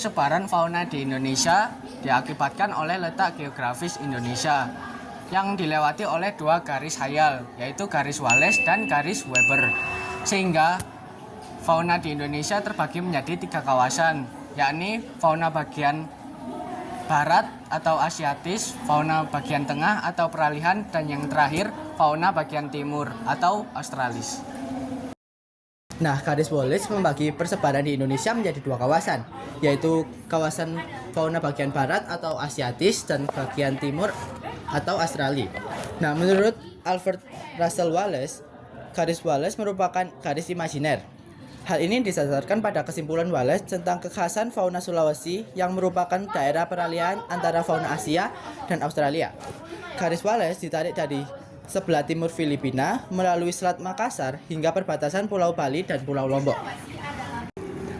persebaran fauna di Indonesia diakibatkan oleh letak geografis Indonesia yang dilewati oleh dua garis hayal, yaitu garis Wallace dan garis Weber. Sehingga fauna di Indonesia terbagi menjadi 3 kawasan, yakni fauna bagian barat atau Asiatis, fauna bagian tengah atau peralihan, dan yang terakhir fauna bagian timur atau Australis. Nah, garis Wallace membagi persebaran di Indonesia menjadi 2 kawasan, yaitu kawasan fauna bagian barat atau Asiatis dan bagian timur atau Australia. Nah, menurut Alfred Russel Wallace, garis Wallace merupakan garis imajiner. Hal ini didasarkan pada kesimpulan Wallace tentang kekhasan fauna Sulawesi yang merupakan daerah peralihan antara fauna Asia dan Australia. Garis Wallace ditarik dari sebelah timur Filipina melalui Selat Makassar hingga perbatasan Pulau Bali dan Pulau Lombok.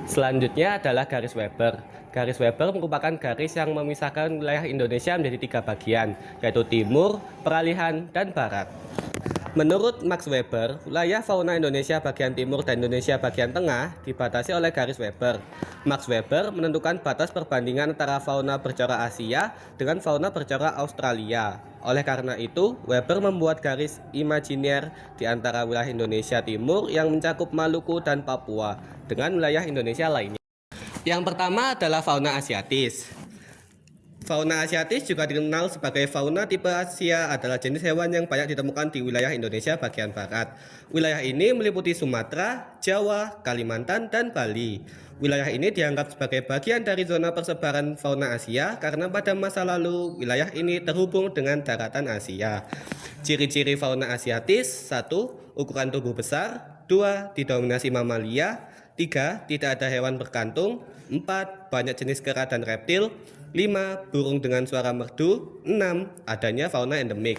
Selanjutnya adalah garis Weber. Garis Weber merupakan garis yang memisahkan wilayah Indonesia menjadi 3 bagian, yaitu timur, peralihan, dan barat. Menurut Max Weber, wilayah fauna Indonesia bagian timur dan Indonesia bagian tengah dibatasi oleh garis Weber. Max Weber menentukan batas perbandingan antara fauna bercorak Asia dengan fauna bercorak Australia. Oleh karena itu, Weber membuat garis imajiner di antara wilayah Indonesia Timur yang mencakup Maluku dan Papua dengan wilayah Indonesia lainnya. Yang pertama adalah fauna Asiatis. Fauna Asiatis juga dikenal sebagai fauna tipe Asia, adalah jenis hewan yang banyak ditemukan di wilayah Indonesia bagian barat. Wilayah ini meliputi Sumatera, Jawa, Kalimantan, dan Bali. Wilayah ini dianggap sebagai bagian dari zona persebaran fauna Asia karena pada masa lalu wilayah ini terhubung dengan daratan Asia. Ciri-ciri fauna Asiatis: 1. Ukuran tubuh besar. 2. Didominasi mamalia. 3. Tidak ada hewan berkantung. 4. Banyak jenis kera dan reptil. 5. Burung dengan suara merdu. 6. Adanya fauna endemik.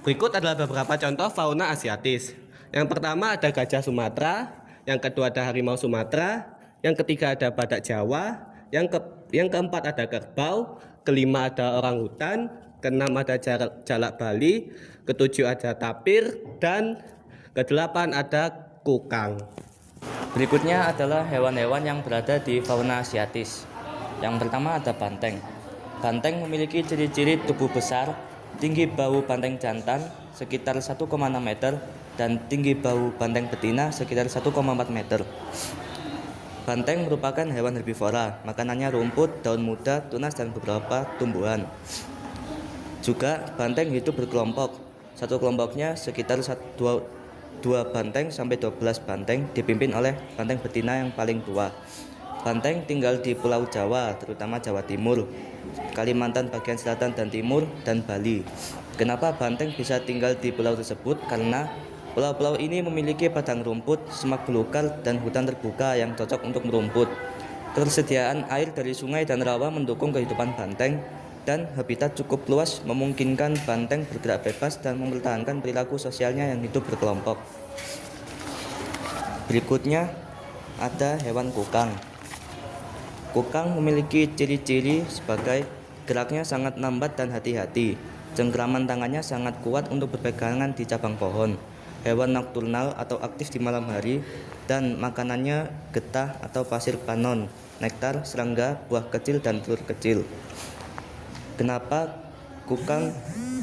Berikut adalah beberapa contoh fauna Asiatis. Yang pertama ada gajah Sumatera, yang kedua ada harimau Sumatera, yang ketiga ada badak Jawa, yang keempat ada kerbau, kelima ada orangutan, keenam ada jalak Bali, ketujuh ada tapir, dan kedelapan ada kukang. Berikutnya adalah hewan-hewan yang berada di fauna Asiatis. Yang pertama ada banteng. Banteng memiliki ciri-ciri tubuh besar, tinggi bahu banteng jantan sekitar 1,6 meter, dan tinggi bahu banteng betina sekitar 1,4 meter. Banteng merupakan hewan herbivora, makanannya rumput, daun muda, tunas, dan beberapa tumbuhan. Juga banteng hidup berkelompok. Satu kelompoknya sekitar 2 banteng sampai 12 banteng, dipimpin oleh banteng betina yang paling tua. Banteng tinggal di Pulau Jawa, terutama Jawa Timur, Kalimantan bagian selatan dan timur, dan Bali. Kenapa banteng bisa tinggal di pulau tersebut? Karena pulau-pulau ini memiliki padang rumput, semak belukar, dan hutan terbuka yang cocok untuk merumput. Ketersediaan air dari sungai dan rawa mendukung kehidupan banteng, dan habitat cukup luas memungkinkan banteng bergerak bebas dan mempertahankan perilaku sosialnya yang hidup berkelompok. Berikutnya ada hewan kukang. Kukang memiliki ciri-ciri sebagai geraknya sangat lambat dan hati-hati. Cengkraman tangannya sangat kuat untuk berpegangan di cabang pohon. Hewan nokturnal atau aktif di malam hari, dan makanannya getah atau pasir panon, nektar, serangga, buah kecil, dan telur kecil. Kenapa kukang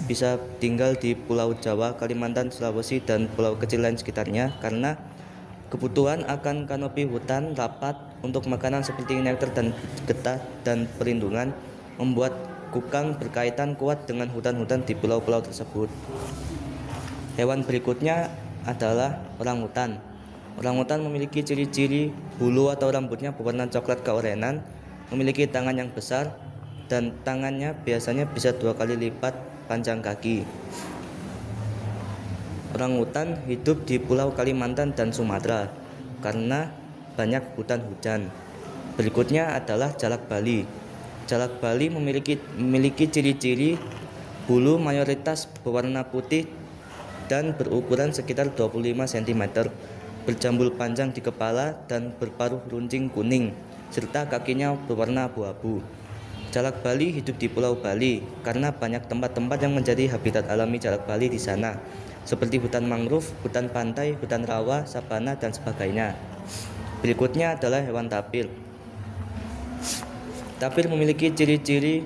bisa tinggal di Pulau Jawa, Kalimantan, Sulawesi, dan pulau kecil lain sekitarnya? Karena kebutuhan akan kanopi hutan rapat untuk makanan seperti nektar dan getah dan perlindungan membuat kukang berkaitan kuat dengan hutan-hutan di pulau-pulau tersebut. Hewan berikutnya adalah orangutan. Orangutan memiliki ciri-ciri bulu atau rambutnya berwarna coklat keorenan, memiliki tangan yang besar, dan tangannya biasanya bisa 2 kali lipat panjang kaki. Orangutan hidup di Pulau Kalimantan dan Sumatera karena banyak hutan hujan. Berikutnya adalah jalak Bali. Jalak Bali memiliki ciri-ciri bulu mayoritas berwarna putih dan berukuran sekitar 25 cm, berjambul panjang di kepala dan berparuh runcing kuning, serta kakinya berwarna abu-abu. Jalak Bali hidup di Pulau Bali karena banyak tempat-tempat yang menjadi habitat alami jalak Bali di sana, seperti hutan mangrove, hutan pantai, hutan rawa, sabana, dan sebagainya. Berikutnya adalah hewan tapir. Tapir memiliki ciri-ciri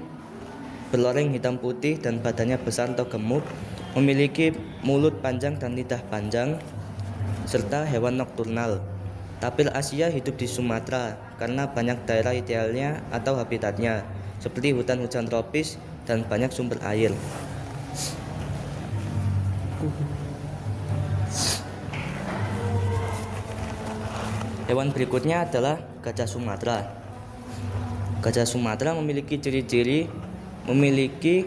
berloreng hitam putih dan badannya besar atau gemuk, memiliki mulut panjang dan lidah panjang, serta hewan nokturnal. Tapir Asia hidup di Sumatera karena banyak daerah idealnya atau habitatnya, seperti hutan hujan tropis dan banyak sumber air. Hewan berikutnya adalah gajah Sumatera. Gajah Sumatera memiliki ciri-ciri memiliki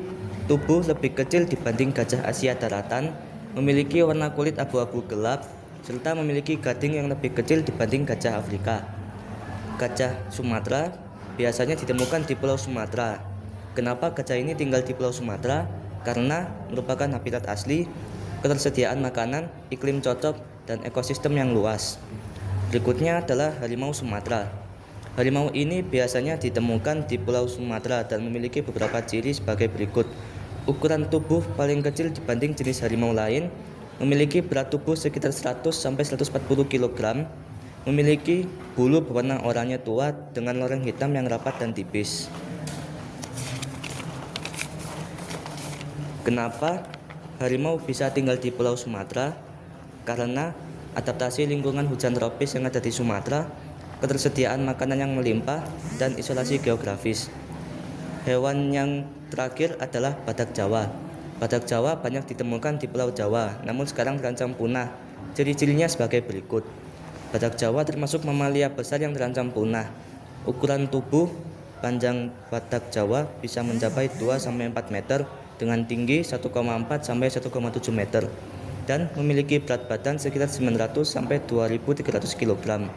tubuh lebih kecil dibanding gajah Asia daratan, memiliki warna kulit abu-abu gelap, serta memiliki gading yang lebih kecil dibanding gajah Afrika. Gajah Sumatera biasanya ditemukan di Pulau Sumatera. Kenapa gajah ini tinggal di Pulau Sumatera? Karena merupakan habitat asli, ketersediaan makanan, iklim cocok, dan ekosistem yang luas. Berikutnya adalah harimau Sumatera. Harimau ini biasanya ditemukan di Pulau Sumatera dan memiliki beberapa ciri sebagai berikut. Ukuran tubuh paling kecil dibanding jenis harimau lain, memiliki berat tubuh sekitar 100-140 kg, memiliki bulu berwarna oranye tua dengan loreng hitam yang rapat dan tipis. Kenapa harimau bisa tinggal di Pulau Sumatera? Karena adaptasi lingkungan hujan tropis yang ada di Sumatera, ketersediaan makanan yang melimpah, dan isolasi geografis. Hewan yang terakhir adalah badak Jawa. Badak Jawa banyak ditemukan di Pulau Jawa, namun sekarang terancam punah. Ciri-cirinya sebagai berikut. Badak Jawa termasuk mamalia besar yang terancam punah. Ukuran tubuh panjang badak Jawa bisa mencapai 2-4 meter dengan tinggi 1,4-1,7 meter dan memiliki berat badan sekitar 900-2.300 kg.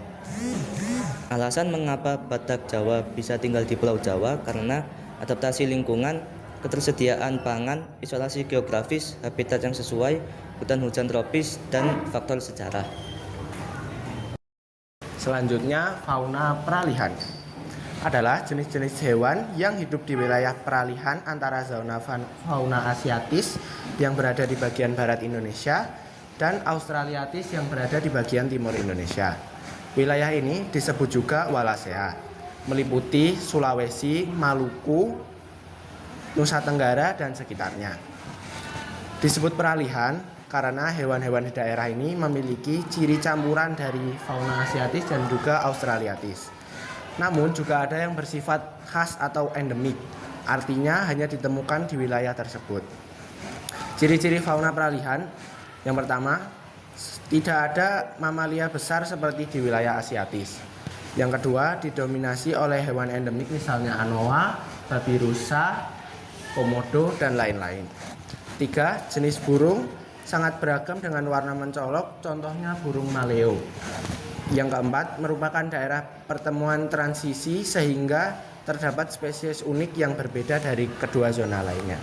Alasan mengapa badak Jawa bisa tinggal di Pulau Jawa karena adaptasi lingkungan, ketersediaan pangan, isolasi geografis, habitat yang sesuai, hutan hujan tropis, dan faktor sejarah. Selanjutnya, fauna peralihan adalah jenis-jenis hewan yang hidup di wilayah peralihan antara zona fauna asiatis yang berada di bagian barat Indonesia dan australiatis yang berada di bagian timur Indonesia. Wilayah ini disebut juga Wallacea, meliputi Sulawesi, Maluku, Nusa Tenggara, dan sekitarnya. Disebut peralihan karena hewan-hewan di daerah ini memiliki ciri campuran dari fauna asiatis dan juga australiatis. Namun juga ada yang bersifat khas atau endemik, artinya hanya ditemukan di wilayah tersebut. Ciri-ciri fauna peralihan, yang pertama, tidak ada mamalia besar seperti di wilayah asiatis. Yang kedua, didominasi oleh hewan endemik misalnya anoa, babi rusa, komodo, dan lain-lain. Tiga, jenis burung sangat beragam dengan warna mencolok, contohnya burung maleo. Yang keempat, merupakan daerah pertemuan transisi sehingga terdapat spesies unik yang berbeda dari kedua zona lainnya.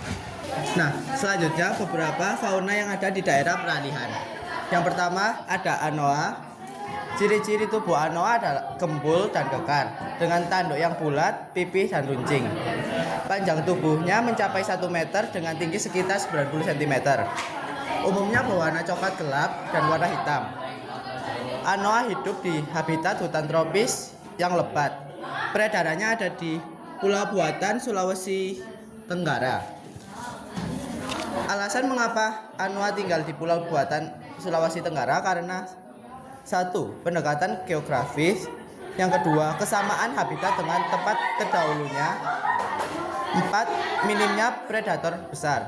Nah, selanjutnya beberapa fauna yang ada di daerah peralihan. Yang pertama ada anoa. Ciri-ciri tubuh anoa adalah gembul dan kekar dengan tanduk yang bulat, pipih, dan runcing. Panjang tubuhnya mencapai 1 meter dengan tinggi sekitar 90 cm. Umumnya berwarna coklat gelap dan warna hitam. Anoa hidup di habitat hutan tropis yang lebat. Peredarannya ada di Pulau Buatan, Sulawesi Tenggara. Alasan mengapa anoa tinggal di Pulau Buatan, Sulawesi Tenggara karena 1. Pendekatan geografis. Yang kedua, kesamaan habitat dengan tempat terdahulunya. 4. Minimnya predator besar.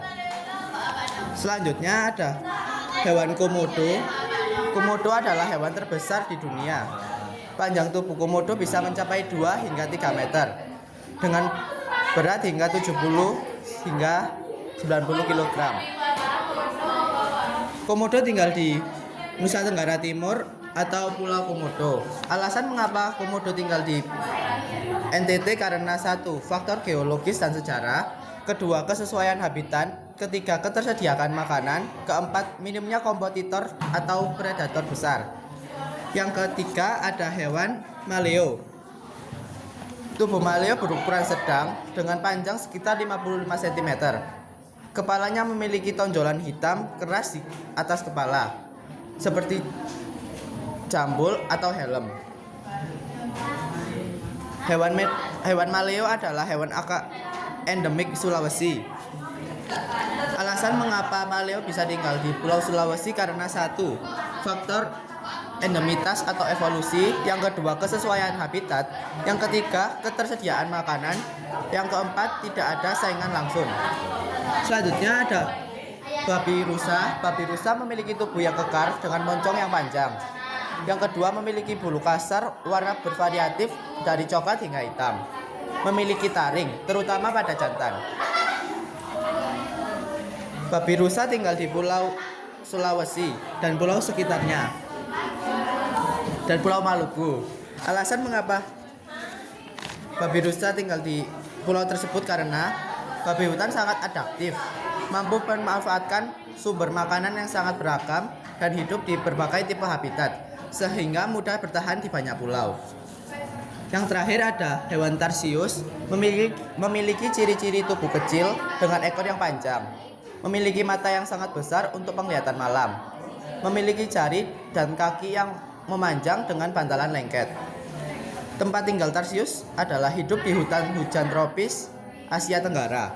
Selanjutnya ada hewan komodo. Komodo adalah hewan terbesar di dunia. Panjang tubuh komodo bisa mencapai 2 hingga 3 meter dengan berat hingga 70 hingga 90 kg. Komodo tinggal di Nusa Tenggara Timur atau Pulau Komodo. Alasan mengapa komodo tinggal di NTT karena 1. Faktor geologis dan sejarah. Kedua, kesesuaian habitat. Ketiga, ketersediaan makanan. Keempat, minimnya kompetitor atau predator besar. Yang ketiga ada hewan maleo. Tubuh maleo berukuran sedang dengan panjang sekitar 55 cm. Kepalanya memiliki tonjolan hitam keras di atas kepala, seperti jambul atau helm. Hewan maleo adalah hewan endemik Sulawesi. Alasan mengapa maleo bisa tinggal di Pulau Sulawesi karena satu, faktor endemitas atau evolusi, yang kedua kesesuaian habitat, yang ketiga ketersediaan makanan, yang keempat tidak ada saingan langsung. Selanjutnya ada babi rusa. Babi rusa memiliki tubuh yang kekar dengan moncong yang panjang. Yang kedua memiliki bulu kasar warna bervariatif dari coklat hingga hitam. Memiliki taring, terutama pada jantan. Babi rusa tinggal di Pulau Sulawesi dan pulau sekitarnya, dan Pulau Maluku. Alasan mengapa babi rusa tinggal di pulau tersebut karena babi hutan sangat adaptif, mampu memanfaatkan sumber makanan yang sangat beragam dan hidup di berbagai tipe habitat, sehingga mudah bertahan di banyak pulau. Yang terakhir ada hewan tarsius, memiliki ciri-ciri tubuh kecil dengan ekor yang panjang, memiliki mata yang sangat besar untuk penglihatan malam, memiliki jari dan kaki yang memanjang dengan bantalan lengket. Tempat tinggal tarsius adalah hidup di hutan hujan tropis Asia Tenggara,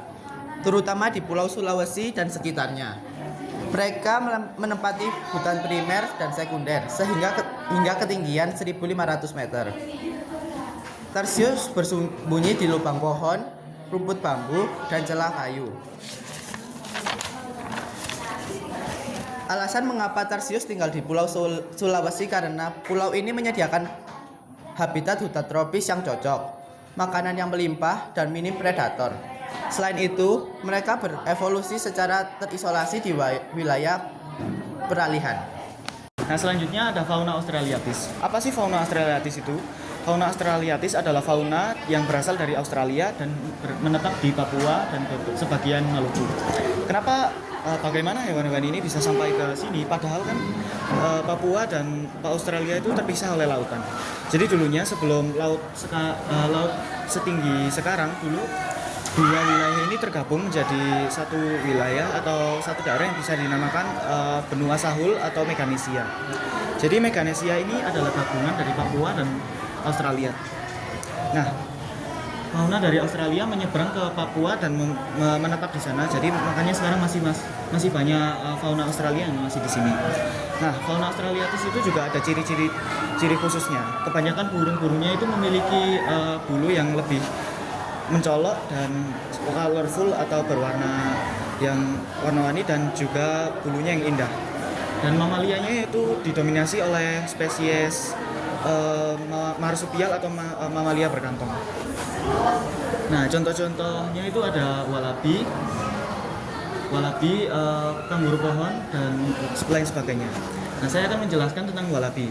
terutama di Pulau Sulawesi dan sekitarnya. Mereka menempati hutan primer dan sekunder hingga ketinggian 1.500 meter. Tarsius bersembunyi di lubang pohon, rumput bambu, dan celah kayu. Alasan mengapa tarsius tinggal di Pulau Sulawesi karena pulau ini menyediakan habitat hutan tropis yang cocok, makanan yang melimpah, dan minim predator. Selain itu, mereka berevolusi secara terisolasi di wilayah peralihan. Nah, selanjutnya ada fauna australiatis. Apa sih fauna australiatis itu? Fauna australiatis adalah fauna yang berasal dari Australia dan menetap di Papua dan sebagian Maluku. Kenapa bagaimana hewan-hewan ini bisa sampai ke sini? Padahal kan Papua dan Australia itu terpisah oleh lautan. Jadi dulunya sebelum laut setinggi sekarang, dulu dua wilayah ini tergabung menjadi satu wilayah atau satu daerah yang bisa dinamakan benua Sahul atau Melanesia. Jadi Melanesia ini adalah gabungan dari Papua dan Australia. Nah, fauna dari Australia menyeberang ke Papua dan menetap di sana. Jadi makanya sekarang masih banyak fauna Australia yang masih di sini. Nah, fauna australiatis itu juga ada ciri khususnya. Kebanyakan burung-burungnya itu memiliki bulu yang lebih mencolok dan colorful atau berwarna yang warna-warni dan juga bulunya yang indah. Dan mamalianya itu didominasi oleh spesies marsupial atau mamalia berkantong. Nah, contoh-contohnya itu ada walabi, kanguru pohon, dan lain sebagainya. Nah, saya akan menjelaskan tentang walabi.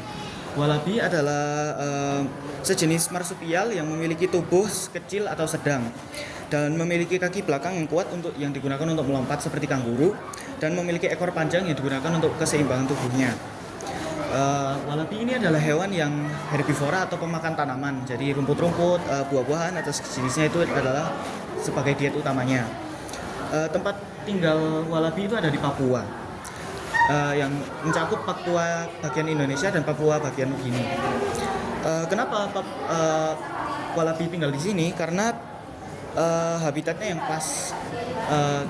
Walabi adalah sejenis marsupial yang memiliki tubuh kecil atau sedang dan memiliki kaki belakang yang kuat yang digunakan untuk melompat seperti kanguru, dan memiliki ekor panjang yang digunakan untuk keseimbangan tubuhnya. Walabi ini adalah hewan yang herbivora atau pemakan tanaman. Jadi rumput-rumput, buah-buahan atau sejenisnya itu adalah sebagai diet utamanya. Tempat tinggal walabi itu ada di Papua, yang mencakup Papua bagian Indonesia dan Papua bagian Nugini. Kenapa walabi tinggal di sini? Karena habitatnya yang pas.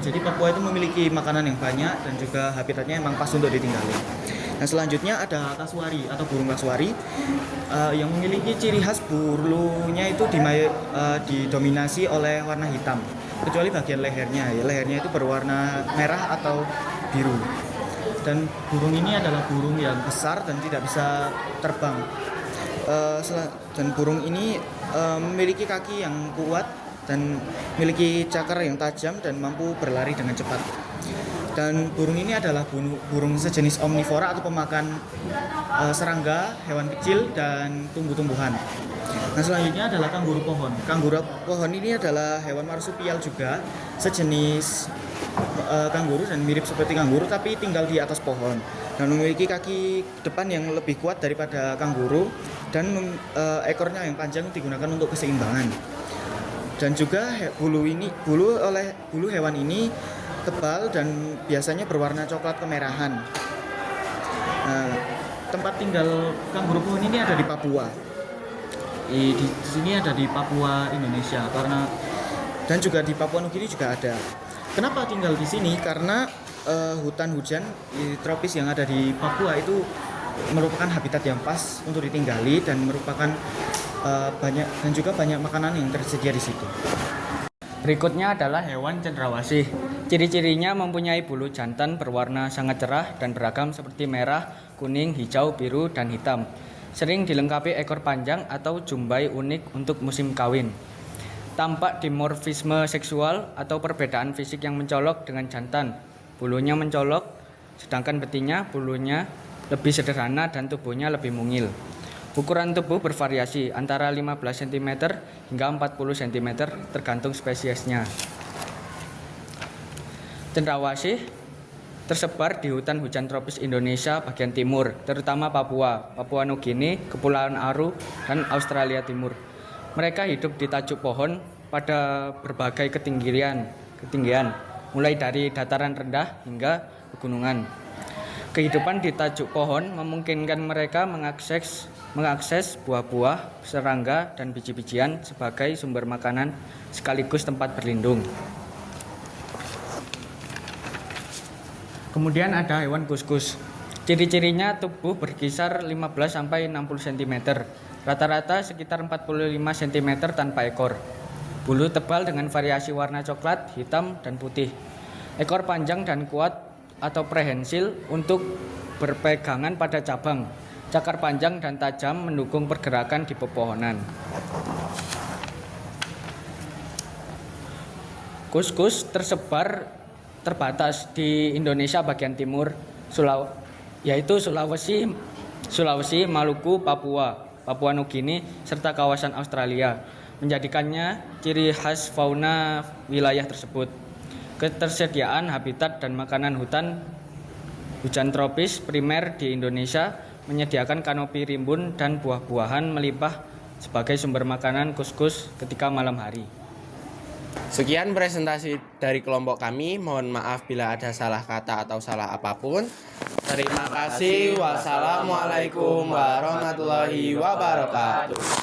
Jadi Papua itu memiliki makanan yang banyak dan juga habitatnya memang pas untuk ditinggali. Nah, selanjutnya ada kasuari atau burung kasuari yang memiliki ciri khas bulunya itu didominasi oleh warna hitam, kecuali bagian lehernya. Lehernya itu berwarna merah atau biru. Dan burung ini adalah burung yang besar dan tidak bisa terbang. Dan burung ini memiliki kaki yang kuat dan memiliki cakar yang tajam dan mampu berlari dengan cepat. Dan burung ini adalah burung sejenis omnivora atau pemakan serangga, hewan kecil, dan tumbuh-tumbuhan. Nah, selanjutnya adalah kanguru pohon. Kanguru pohon ini adalah hewan marsupial juga, sejenis kanguru dan mirip seperti kanguru tapi tinggal di atas pohon dan memiliki kaki depan yang lebih kuat daripada kanguru, dan ekornya yang panjang digunakan untuk keseimbangan. Dan juga bulu hewan ini tebal dan biasanya berwarna coklat kemerahan. Nah, tempat tinggal kanguru pohon ini ada di Papua. Di sini ada di Papua, Indonesia, dan juga di Papua Nugini juga ada. Kenapa tinggal di sini? Karena hutan hujan tropis yang ada di Papua itu merupakan habitat yang pas untuk ditinggali dan merupakan banyak makanan yang tersedia di situ. Berikutnya adalah hewan cendrawasih. Ciri-cirinya mempunyai bulu jantan berwarna sangat cerah dan beragam seperti merah, kuning, hijau, biru, dan hitam. Sering dilengkapi ekor panjang atau jumbai unik untuk musim kawin. Tampak dimorfisme seksual atau perbedaan fisik yang mencolok dengan jantan. Bulunya mencolok, sedangkan betina bulunya lebih sederhana dan tubuhnya lebih mungil. Ukuran tubuh bervariasi antara 15 cm hingga 40 cm tergantung spesiesnya. Cendrawasih tersebar di hutan hujan tropis Indonesia bagian timur, terutama Papua, Papua Nugini, Kepulauan Aru, dan Australia Timur. Mereka hidup di tajuk pohon pada berbagai ketinggian, mulai dari dataran rendah hingga pegunungan. Kehidupan di tajuk pohon memungkinkan mereka mengakses buah-buah, serangga, dan biji-bijian sebagai sumber makanan sekaligus tempat berlindung. Kemudian ada hewan kuskus. Ciri-cirinya tubuh berkisar 15-60 cm, rata-rata sekitar 45 cm tanpa ekor. Bulu tebal dengan variasi warna coklat, hitam, dan putih. Ekor panjang dan kuat atau prehensil untuk berpegangan pada cabang. Cakar panjang dan tajam mendukung pergerakan di pepohonan. Kuskus terbatas di Indonesia bagian timur, yaitu Sulawesi, Maluku, Papua Nugini, serta kawasan Australia, menjadikannya ciri khas fauna wilayah tersebut. Ketersediaan habitat dan makanan hujan tropis primer di Indonesia menyediakan kanopi rimbun dan buah-buahan melimpah sebagai sumber makanan kuskus ketika malam hari. Sekian presentasi dari kelompok kami. Mohon maaf bila ada salah kata atau salah apapun. Terima kasih. Wassalamualaikum warahmatullahi wabarakatuh.